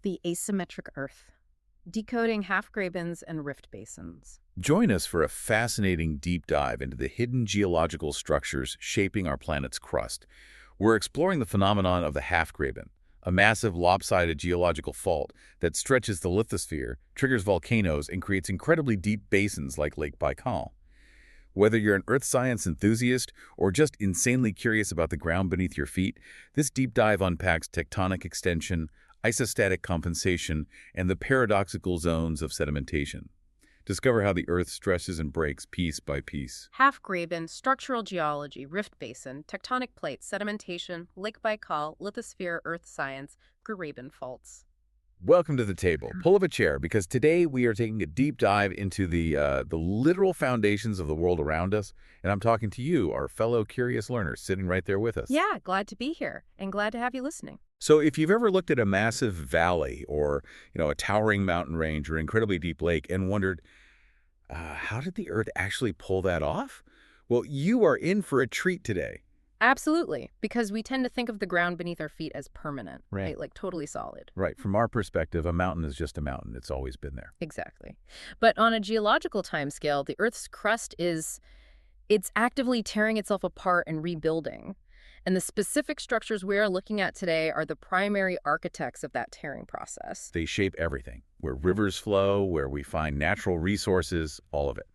the asymmetric Earth, decoding half-grabens and rift basins. Join us for a fascinating deep dive into the hidden geological structures shaping our planet's crust. We're exploring the phenomenon of the Half-Graben, a massive lopsided geological fault that stretches the lithosphere, triggers volcanoes, and creates incredibly deep basins like Lake Baikal. Whether you're an earth science enthusiast or just insanely curious about the ground beneath your feet, this deep dive unpacks tectonic extension, isostatic compensation, and the paradoxical zones of sedimentation. Discover how the Earth stretches and breaks piece by piece. Half-Graben, structural geology, rift basin, tectonic plates, sedimentation, Lake Baikal, lithosphere, earth science, Graben faults. Welcome to the table. Pull up a chair, because today we are taking a deep dive into the literal foundations of the world around us, and I'm talking to you, our fellow curious learners, sitting right there with us. Yeah, glad to be here, and glad to have you listening. So if you've ever looked at a massive valley or, a towering mountain range or incredibly deep lake and wondered, how did the Earth actually pull that off? Well, you are in for a treat today. Absolutely, because we tend to think of the ground beneath our feet as permanent, right? Like totally solid. Right. From our perspective, a mountain is just a mountain. It's always been there. Exactly. But on a geological timescale, the Earth's crust it's actively tearing itself apart and rebuilding. And the specific structures we are looking at today are the primary architects of that tearing process. They shape everything. Where rivers flow, where we find natural resources, all of it.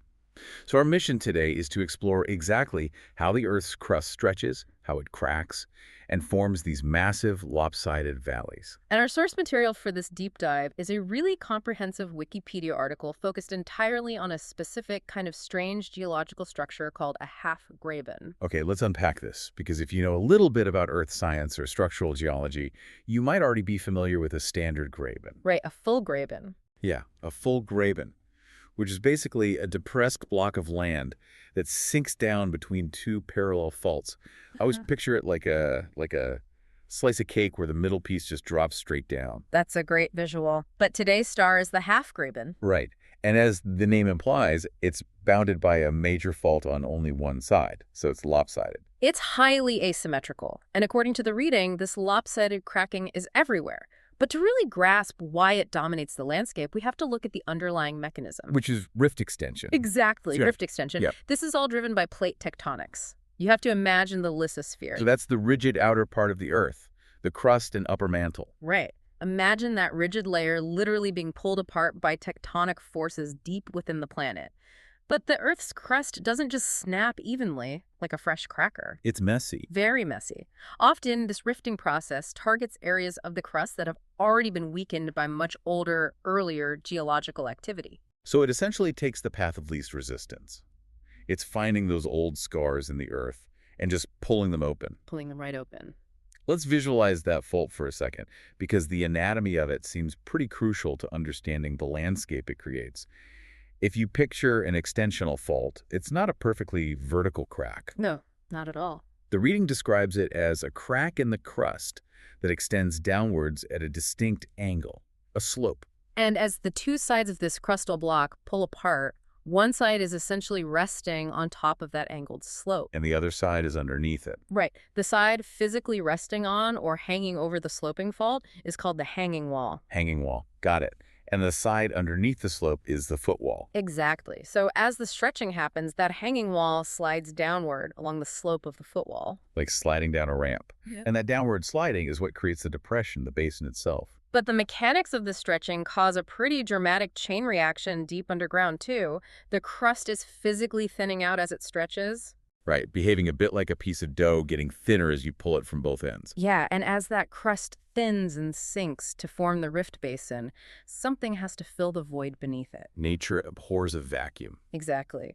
So our mission today is to explore exactly how the Earth's crust stretches, how it cracks, and forms these massive lopsided valleys. And our source material for this deep dive is a really comprehensive Wikipedia article focused entirely on a specific kind of strange geological structure called a half-graben. Okay, let's unpack this, because if you know a little bit about earth science or structural geology, you might already be familiar with a standard graben. Right, a full graben. Yeah, a full graben, which is basically a depressed block of land that sinks down between two parallel faults. I always picture it like a slice of cake where the middle piece just drops straight down. That's a great visual. But today's star is the half-graben. Right. And as the name implies, it's bounded by a major fault on only one side, so it's lopsided. It's highly asymmetrical. And according to the reading, this lopsided cracking is everywhere. But to really grasp why it dominates the landscape, we have to look at the underlying mechanism. Which is rift extension. Exactly, Yeah. rift extension. Yep. This is all driven by plate tectonics. You have to imagine the lithosphere. So that's the rigid outer part of the Earth, the crust and upper mantle. Right. Imagine that rigid layer literally being pulled apart by tectonic forces deep within the planet. But the Earth's crust doesn't just snap evenly like a fresh cracker. It's messy. Very messy. Often, this rifting process targets areas of the crust that have already been weakened by much older, earlier geological activity. So it essentially takes the path of least resistance. It's finding those old scars in the Earth and just pulling them open. Pulling them right open. Let's visualize that fault for a second, because the anatomy of it seems pretty crucial to understanding the landscape it creates. If you picture an extensional fault, it's not a perfectly vertical crack. No, not at all. The reading describes it as a crack in the crust that extends downwards at a distinct angle, a slope. And as the two sides of this crustal block pull apart, one side is essentially resting on top of that angled slope. And the other side is underneath it. Right. The side physically resting on or hanging over the sloping fault is called the hanging wall. Hanging wall. Got it. And the side underneath the slope is the footwall. Exactly. So as the stretching happens, that hanging wall slides downward along the slope of the footwall. Like sliding down a ramp. Yep. And that downward sliding is what creates the depression, the basin itself. But the mechanics of the stretching cause a pretty dramatic chain reaction deep underground, too. The crust is physically thinning out as it stretches. Right, behaving a bit like a piece of dough getting thinner as you pull it from both ends. Yeah, and as that crust thins and sinks to form the rift basin, something has to fill the void beneath it. Nature abhors a vacuum. Exactly.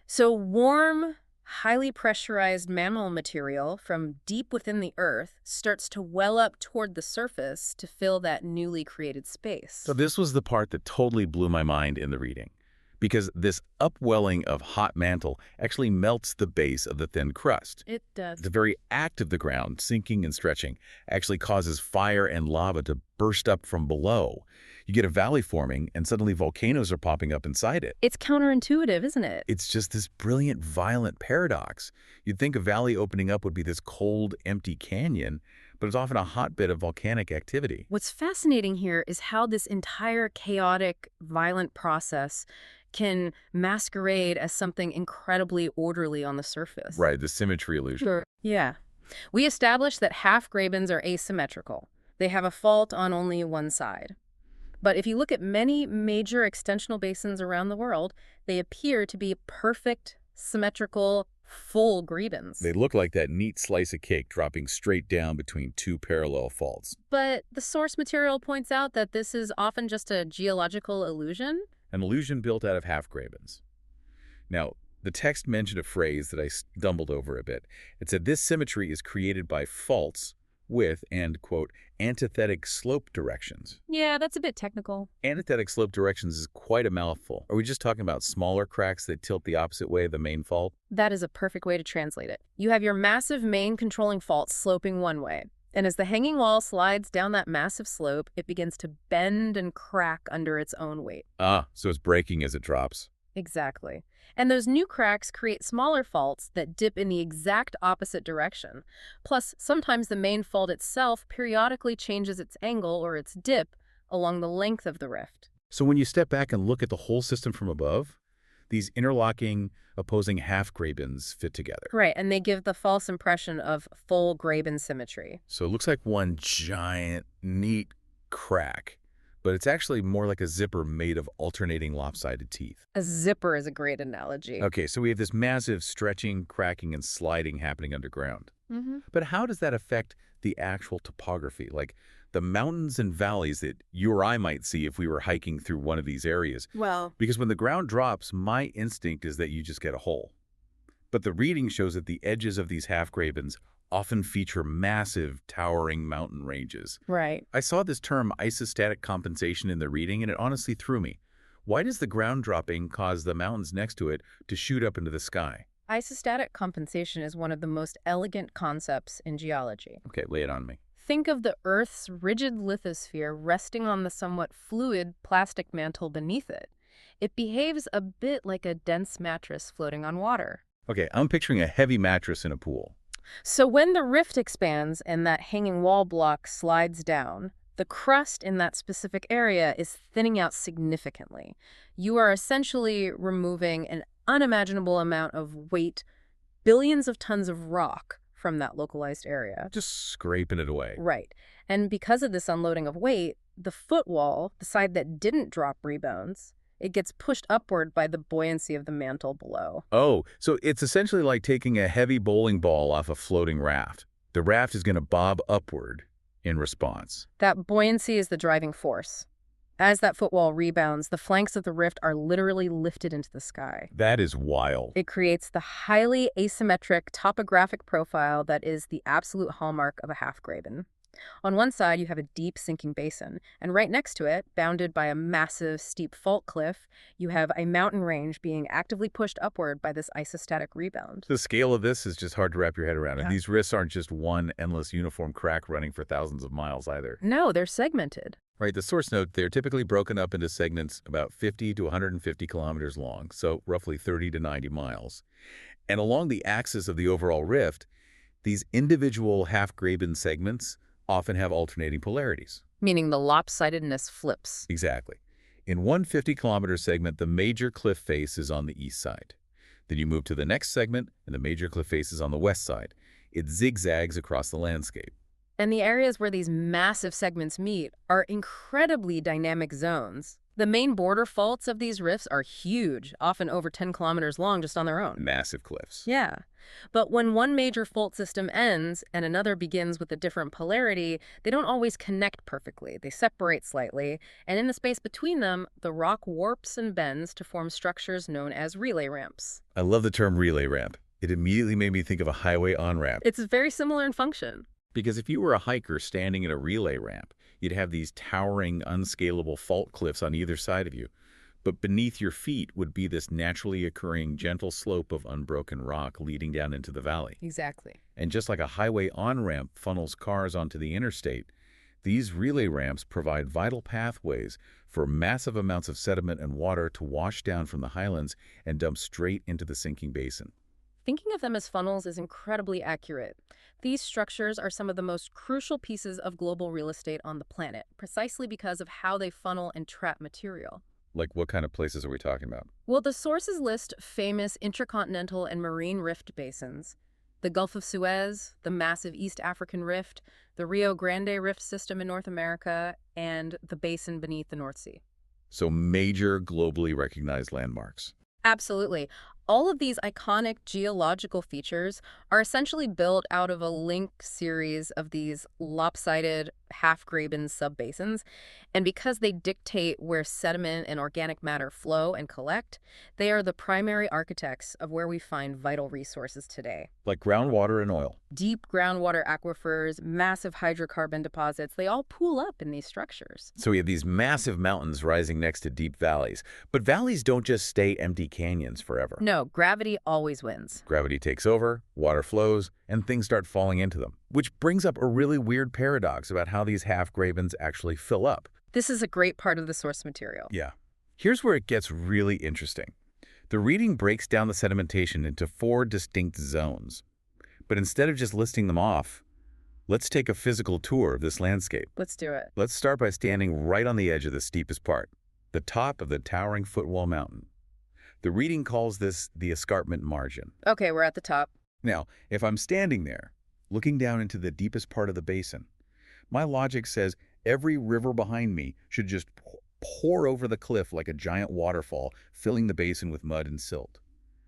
So warm, highly pressurized mammal material from deep within the Earth starts to well up toward the surface to fill that newly created space. So this was the part that totally blew my mind in the reading, because this upwelling of hot mantle actually melts the base of the thin crust. It does. The very act of the ground sinking and stretching actually causes fire and lava to burst up from below. You get a valley forming, and suddenly volcanoes are popping up inside it. It's counterintuitive, isn't it? It's just this brilliant, violent paradox. You'd think a valley opening up would be this cold, empty canyon, but it's often a hotbed of volcanic activity. What's fascinating here is how this entire chaotic, violent process can masquerade as something incredibly orderly on the surface. Right, the symmetry illusion. Sure. Yeah. We established that half-grabens are asymmetrical. They have a fault on only one side. But if you look at many major extensional basins around the world, they appear to be perfect, symmetrical, full grebens. They look like that neat slice of cake dropping straight down between two parallel faults. But the source material points out that this is often just a geological illusion. An illusion built out of half-grabens. Now, the text mentioned a phrase that I stumbled over a bit. It said this symmetry is created by faults with, and, quote, antithetic slope directions. Yeah, that's a bit technical. Antithetic slope directions is quite a mouthful. Are we just talking about smaller cracks that tilt the opposite way of the main fault? That is a perfect way to translate it. You have your massive main controlling fault sloping one way. And as the hanging wall slides down that massive slope, it begins to bend and crack under its own weight. Ah, so it's breaking as it drops. Exactly. And those new cracks create smaller faults that dip in the exact opposite direction. Plus, sometimes the main fault itself periodically changes its angle or its dip along the length of the rift. So when you step back and look at the whole system from above, these interlocking, opposing half-grabens fit together. Right, and they give the false impression of full graben symmetry. So it looks like one giant, neat crack, but it's actually more like a zipper made of alternating lopsided teeth. A zipper is a great analogy. Okay, so we have this massive stretching, cracking, and sliding happening underground. Mm-hmm. But how does that affect the actual topography? Like the mountains and valleys that you or I might see if we were hiking through one of these areas. Well, Because when the ground drops, my instinct is that you just get a hole. But the reading shows that the edges of these half-grabens often feature massive, towering mountain ranges. right. I saw this term isostatic compensation in the reading, and it honestly threw me. Why does the ground dropping cause the mountains next to it to shoot up into the sky? Isostatic compensation is one of the most elegant concepts in geology. Okay, lay it on me. Think of the Earth's rigid lithosphere resting on the somewhat fluid plastic mantle beneath it. It behaves a bit like a dense mattress floating on water. Okay, I'm picturing a heavy mattress in a pool. So when the rift expands and that hanging wall block slides down, the crust in that specific area is thinning out significantly. You are essentially removing an unimaginable amount of weight, billions of tons of rock from that localized area. Just scraping it away. Right. And because of this unloading of weight, the footwall, the side that didn't drop rebounds, it gets pushed upward by the buoyancy of the mantle below. Oh, so it's essentially like taking a heavy bowling ball off a floating raft. The raft is going to bob upward in response. That buoyancy is the driving force. As that footwall rebounds, the flanks of the rift are literally lifted into the sky. That is wild. It creates the highly asymmetric topographic profile that is the absolute hallmark of a half-graben. On one side, you have a deep sinking basin, and right next to it, bounded by a massive steep fault cliff, you have a mountain range being actively pushed upward by this isostatic rebound. The scale of this is just hard to wrap your head around. Yeah. And these rifts aren't just one endless uniform crack running for thousands of miles either. No, they're segmented. Right, the source note, they're typically broken up into segments about 50 to 150 kilometers long, so roughly 30 to 90 miles. And along the axis of the overall rift, these individual half-graben segments often have alternating polarities. Meaning the lopsidedness flips. Exactly. In one 50-kilometer segment, the major cliff face is on the east side. Then you move to the next segment, and the major cliff face is on the west side. It zigzags across the landscape. And the areas where these massive segments meet are incredibly dynamic zones. The main border faults of these rifts are huge, often over 10 kilometers long just on their own. Massive cliffs. Yeah. But when one major fault system ends and another begins with a different polarity, they don't always connect perfectly. They separate slightly, and in the space between them, the rock warps and bends to form structures known as relay ramps. I love the term relay ramp. It immediately made me think of a highway on-ramp. It's very similar in function. Because if you were a hiker standing at a relay ramp, you'd have these towering, unscalable fault cliffs on either side of you. But beneath your feet would be this naturally occurring gentle slope of unbroken rock leading down into the valley. Exactly. And just like a highway on-ramp funnels cars onto the interstate, these relay ramps provide vital pathways for massive amounts of sediment and water to wash down from the highlands and dump straight into the sinking basin. Thinking of them as funnels is incredibly accurate. These structures are some of the most crucial pieces of global real estate on the planet, precisely because of how they funnel and trap material. Like what kind of places are we talking about? Well, the sources list famous intercontinental and marine rift basins. The Gulf of Suez, the massive East African Rift, the Rio Grande Rift system in North America, and the basin beneath the North Sea. So major globally recognized landmarks. Absolutely. All of these iconic geological features are essentially built out of a link series of these lopsided half-graben subbasins, and because they dictate where sediment and organic matter flow and collect, they are the primary architects of where we find vital resources today. Like groundwater and oil. Deep groundwater aquifers, massive hydrocarbon deposits, they all pool up in these structures. So we have these massive mountains rising next to deep valleys. But valleys don't just stay empty canyons forever. No, gravity always wins. Gravity takes over, water flows, and things start falling into them. Which brings up a really weird paradox about how these half-grabens actually fill up. This is a great part of the source material. Yeah. Here's where it gets really interesting. The reading breaks down the sedimentation into 4 distinct zones. But instead of just listing them off, let's take a physical tour of this landscape. Let's do it. Let's start by standing right on the edge of the steepest part, the top of the towering footwall mountain. The reading calls this the escarpment margin. Okay, we're at the top. Now, if I'm standing there, looking down into the deepest part of the basin, my logic says every river behind me should just pour over the cliff like a giant waterfall, filling the basin with mud and silt.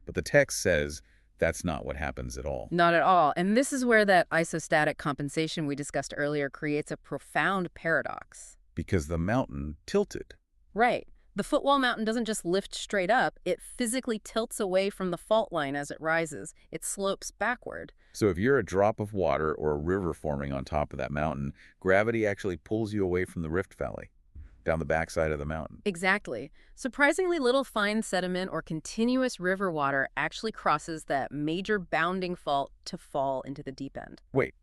But the text says that's not what happens at all. Not at all. And this is where that isostatic compensation we discussed earlier creates a profound paradox. Because the mountain tilted. Right. The footwall mountain doesn't just lift straight up, it physically tilts away from the fault line as it rises. It slopes backward. So if you're a drop of water or a river forming on top of that mountain, gravity actually pulls you away from the rift valley, down the backside of the mountain. Exactly. Surprisingly little fine sediment or continuous river water actually crosses that major bounding fault to fall into the deep end. Wait,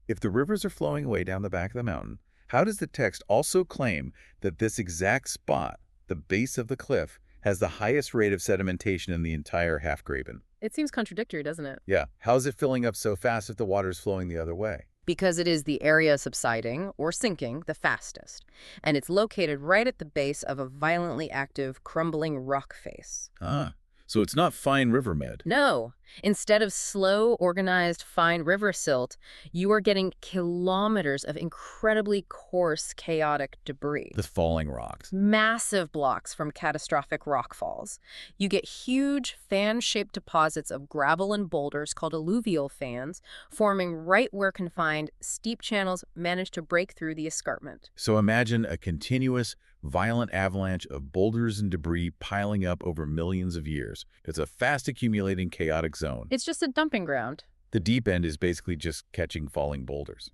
if the rivers are flowing away down the back of the mountain, how does the text also claim that this exact spot, the base of the cliff, has the highest rate of sedimentation in the entire half-graben? It seems contradictory, doesn't it? Yeah, how's it filling up so fast if the water's flowing the other way? Because it is the area subsiding, or sinking, the fastest. And it's located right at the base of a violently active, crumbling rock face. Ah, so it's not fine river med. No. Instead of slow, organized, fine river silt, you are getting kilometers of incredibly coarse, chaotic debris. The falling rocks. Massive blocks from catastrophic rockfalls. You get huge fan-shaped deposits of gravel and boulders called alluvial fans, forming right where confined, steep channels manage to break through the escarpment. So imagine a continuous, violent avalanche of boulders and debris piling up over millions of years. It's a fast-accumulating, chaotic zone. It's just a dumping ground. The deep end is basically just catching falling boulders.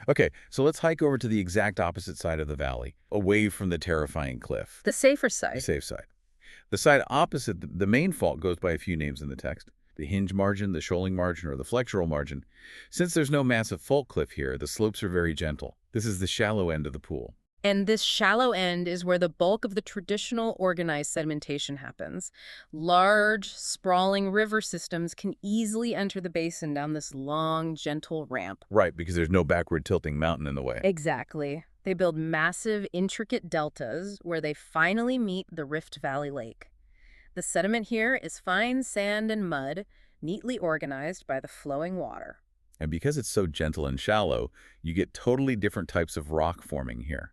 Okay, so let's hike over to the exact opposite side of the valley, away from the terrifying cliff. The safer The side. safe side. The side opposite the main fault goes by a few names in the text. The hinge margin, the shoaling margin, or the flexural margin. Since there's no massive fault cliff here, the slopes are very gentle. This is the shallow end of the pool. And this shallow end is where the bulk of the traditional organized sedimentation happens. Large, sprawling river systems can easily enter the basin down this long, gentle ramp. Right, because there's no backward tilting mountain in the way. Exactly. They build massive, intricate deltas where they finally meet the Rift Valley Lake. The sediment here is fine sand and mud, neatly organized by the flowing water. And because it's so gentle and shallow, you get totally different types of rock forming here.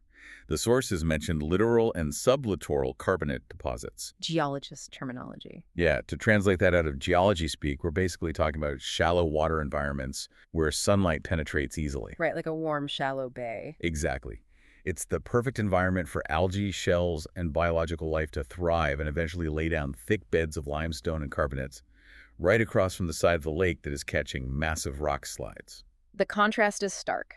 The sources mentioned littoral and sublittoral carbonate deposits. Geologist terminology. Yeah, to translate that out of geology speak, we're basically talking about shallow water environments where sunlight penetrates easily. Right, like a warm, shallow bay. Exactly. It's the perfect environment for algae, shells, and biological life to thrive and eventually lay down thick beds of limestone and carbonates right across from the side of the lake that is catching massive rock slides. The contrast is stark.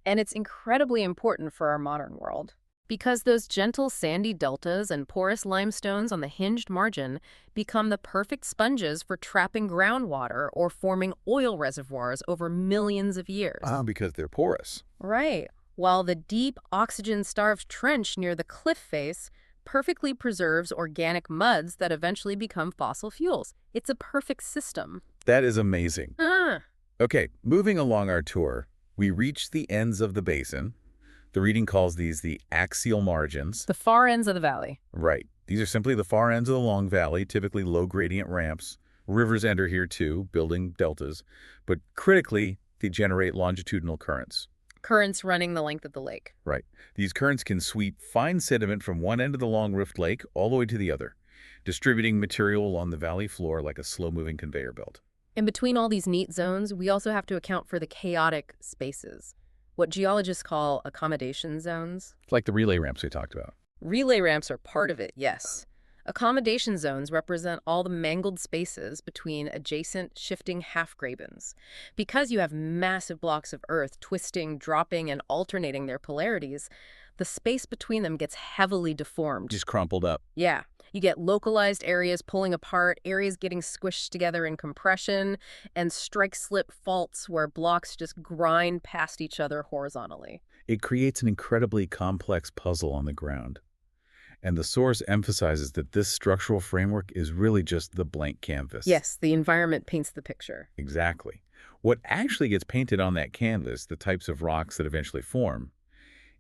And it's incredibly important for our modern world. Because those gentle sandy deltas and porous limestones on the hinged margin become the perfect sponges for trapping groundwater or forming oil reservoirs over millions of years. Because they're porous. Right. While the deep, oxygen-starved trench near the cliff face perfectly preserves organic muds that eventually become fossil fuels. It's a perfect system. That is amazing. Ah. Okay, moving along our tour, we reach the ends of the basin. The reading calls these the axial margins. The far ends of the valley. Right. These are simply the far ends of the long valley, typically low gradient ramps. Rivers enter here too, building deltas. But critically, they generate longitudinal currents. Currents running the length of the lake. Right. These currents can sweep fine sediment from one end of the long rift lake all the way to the other, distributing material along the valley floor like a slow-moving conveyor belt. In between all these neat zones, we also have to account for the chaotic spaces, what geologists call accommodation zones. Like the relay ramps we talked about. Relay ramps are part of it, yes. Accommodation zones represent all the mangled spaces between adjacent shifting half-grabens. Because you have massive blocks of earth twisting, dropping, and alternating their polarities, the space between them gets heavily deformed. Just crumpled up. Yeah. You get localized areas pulling apart, areas getting squished together in compression, and strike-slip faults where blocks just grind past each other horizontally. It creates an incredibly complex puzzle on the ground. And the source emphasizes that this structural framework is really just the blank canvas. Yes, the environment paints the picture. Exactly. What actually gets painted on that canvas, the types of rocks that eventually form,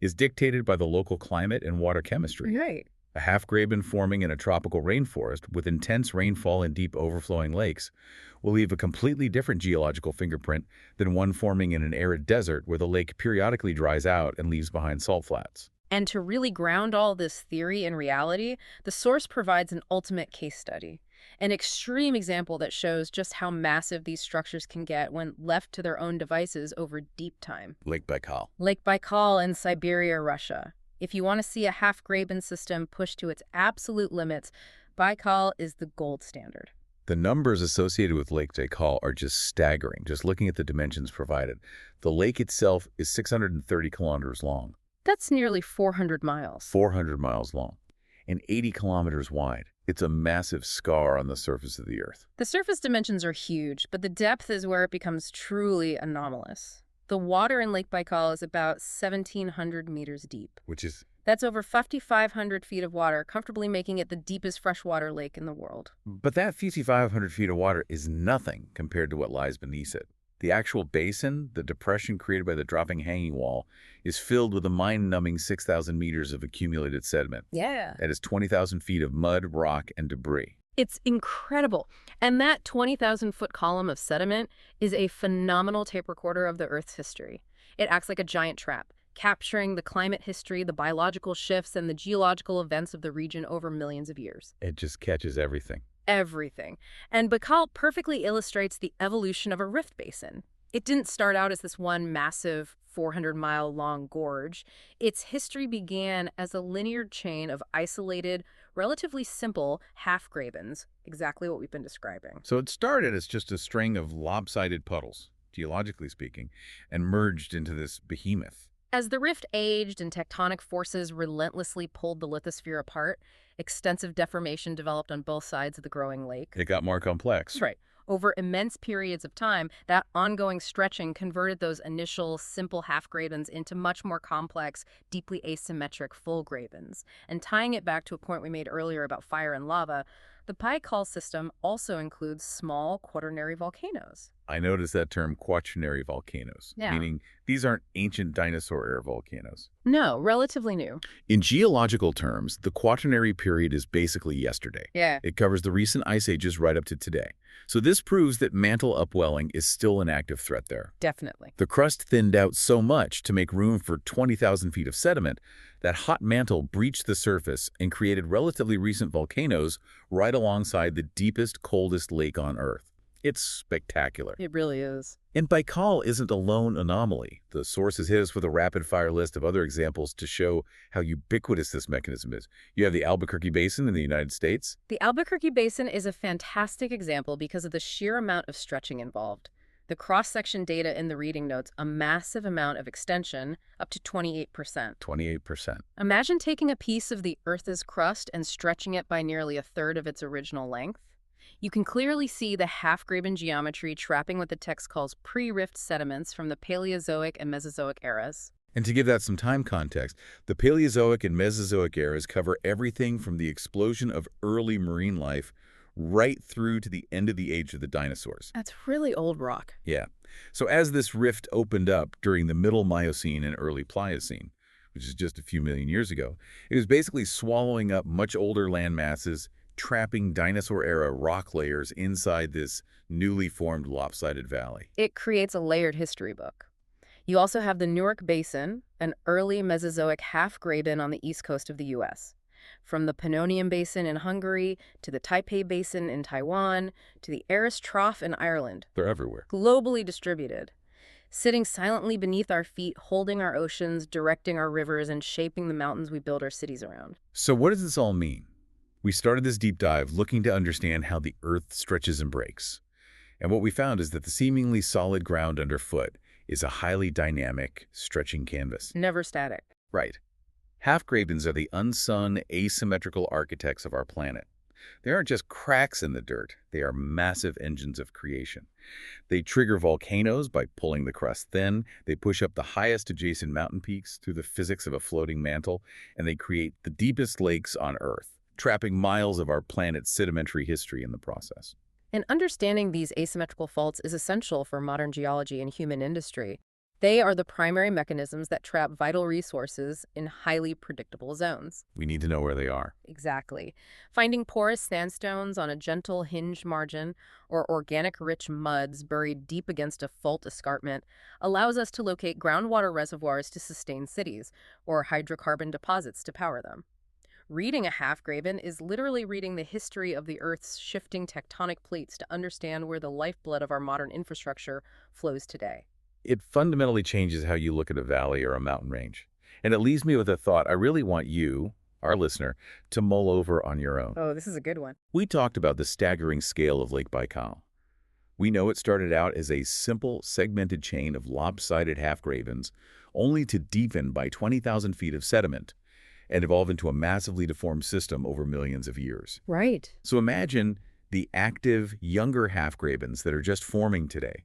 is dictated by the local climate and water chemistry. Right. A half-graben forming in a tropical rainforest with intense rainfall and deep overflowing lakes will leave a completely different geological fingerprint than one forming in an arid desert where the lake periodically dries out and leaves behind salt flats. And to really ground all this theory in reality, the source provides an ultimate case study, an extreme example that shows just how massive these structures can get when left to their own devices over deep time. Lake Baikal. Lake Baikal in Siberia, Russia. If you want to see a half-graben system pushed to its absolute limits, Baikal is the gold standard. The numbers associated with Lake Baikal are just staggering, just looking at the dimensions provided. The lake itself is 630 kilometers long. That's nearly 400 miles. 400 miles long, and 80 kilometers wide. It's a massive scar on the surface of the Earth. The surface dimensions are huge, but the depth is where it becomes truly anomalous. The water in Lake Baikal is about 1,700 meters deep. That's over 5,500 feet of water, comfortably making it the deepest freshwater lake in the world. But that 5,500 feet of water is nothing compared to what lies beneath it. The actual basin, the depression created by the dropping hanging wall, is filled with a mind-numbing 6,000 meters of accumulated sediment. Yeah. That is 20,000 feet of mud, rock, and debris. It's incredible. And that 20,000-foot column of sediment is a phenomenal tape recorder of the Earth's history. It acts like a giant trap, capturing the climate history, the biological shifts, and the geological events of the region over millions of years. It just catches everything. Everything. And Baikal perfectly illustrates the evolution of a rift basin. It didn't start out as this one massive 400-mile-long gorge. Its history began as a linear chain of isolated, relatively simple half-grabens, exactly what we've been describing. So it started as just a string of lopsided puddles, geologically speaking, and merged into this behemoth. As the rift aged and tectonic forces relentlessly pulled the lithosphere apart, extensive deformation developed on both sides of the growing lake. It got more complex. That's right. Over immense periods of time, that ongoing stretching converted those initial simple half-grabens into much more complex, deeply asymmetric full-grabens. And tying it back to a point we made earlier about fire and lava, the Baikal system also includes small quaternary volcanoes. I noticed that term quaternary volcanoes, meaning these aren't ancient dinosaur-era volcanoes. No, relatively new. In geological terms, the quaternary period is basically yesterday. Yeah. It covers the recent ice ages right up to today. So this proves that mantle upwelling is still an active threat there. Definitely. The crust thinned out so much to make room for 20,000 feet of sediment that hot mantle breached the surface and created relatively recent volcanoes right alongside the deepest, coldest lake on Earth. It's spectacular. It really is. And Baikal isn't a lone anomaly. The sources hit us with a rapid-fire list of other examples to show how ubiquitous this mechanism is. You have the Albuquerque Basin in the United States. The Albuquerque Basin is a fantastic example because of the sheer amount of stretching involved. The cross-section data in the reading notes a massive amount of extension, up to 28%. 28%. Imagine taking a piece of the Earth's crust and stretching it by nearly a third of its original length. You can clearly see the half-graben geometry trapping what the text calls pre-rift sediments from the Paleozoic and Mesozoic eras. And to give that some time context, the Paleozoic and Mesozoic eras cover everything from the explosion of early marine life right through to the end of the age of the dinosaurs. That's really old rock. Yeah. So as this rift opened up during the Middle Miocene and early Pliocene, which is just a few million years ago, it was basically swallowing up much older land masses, trapping dinosaur-era rock layers inside this newly formed lopsided valley. It creates a layered history book. You also have the Newark Basin, an early Mesozoic half-graben on the east coast of the U.S. From the Pannonian Basin in Hungary to the Taipei Basin in Taiwan to the Aras Trough in Ireland. They're everywhere. Globally distributed, sitting silently beneath our feet, holding our oceans, directing our rivers, and shaping the mountains we build our cities around. So what does this all mean? We started this deep dive looking to understand how the Earth stretches and breaks. And what we found is that the seemingly solid ground underfoot is a highly dynamic, stretching canvas. Never static. Right. Half-grabens are the unsung, asymmetrical architects of our planet. They aren't just cracks in the dirt. They are massive engines of creation. They trigger volcanoes by pulling the crust thin. They push up the highest adjacent mountain peaks through the physics of a floating mantle. And they create the deepest lakes on Earth, trapping miles of our planet's sedimentary history in the process. And understanding these asymmetrical faults is essential for modern geology and human industry. They are the primary mechanisms that trap vital resources in highly predictable zones. We need to know where they are. Exactly. Finding porous sandstones on a gentle hinge margin or organic-rich muds buried deep against a fault escarpment allows us to locate groundwater reservoirs to sustain cities or hydrocarbon deposits to power them. Reading a half-graben is literally reading the history of the Earth's shifting tectonic plates to understand where the lifeblood of our modern infrastructure flows today. It fundamentally changes how you look at a valley or a mountain range. And it leaves me with a thought I really want you, our listener, to mull over on your own. Oh, this is a good one. We talked about the staggering scale of Lake Baikal. We know it started out as a simple, segmented chain of lopsided half-grabens, only to deepen by 20,000 feet of sediment and evolve into a massively deformed system over millions of years. Right. So imagine the active, younger half-grabens that are just forming today.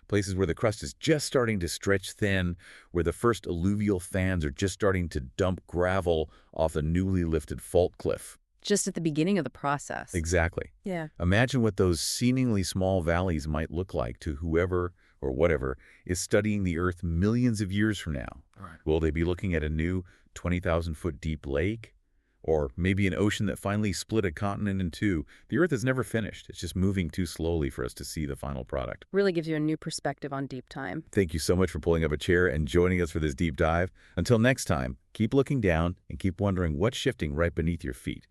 Places where the crust is just starting to stretch thin, where the first alluvial fans are just starting to dump gravel off a newly lifted fault cliff. Just at the beginning of the process. Exactly. Yeah. Imagine what those seemingly small valleys might look like to whoever or whatever is studying the Earth millions of years from now. Right. Will they be looking at a new 20,000-foot deep lake? Or maybe an ocean that finally split a continent in two? The Earth is never finished. It's just moving too slowly for us to see the final product. Really gives you a new perspective on deep time. Thank you so much for pulling up a chair and joining us for this deep dive. Until next time, keep looking down and keep wondering what's shifting right beneath your feet.